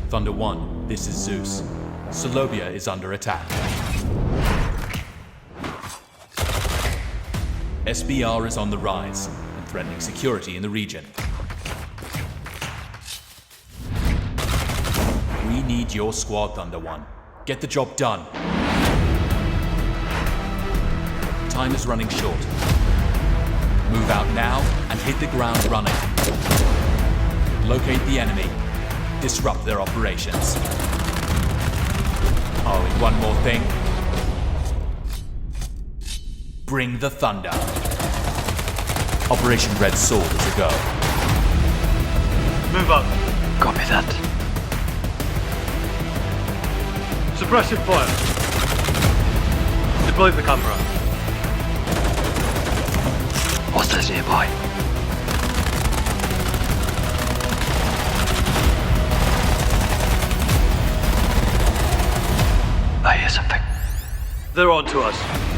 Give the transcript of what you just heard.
Thunder 1, this is Zeus. Solobia is under attack. SBR is on the rise and threatening security in the region. We need your squad, Thunder 1. Get the job done. Time is running short. Move out now and hit the ground running. Locate the enemy. Disrupt their operations. Oh, and one more thing. Bring the thunder. Operation Red Sword is a go. Move up. Copy that. Suppressive fire. Deploy the camera. Hostiles nearby. I hear something. They're on to us.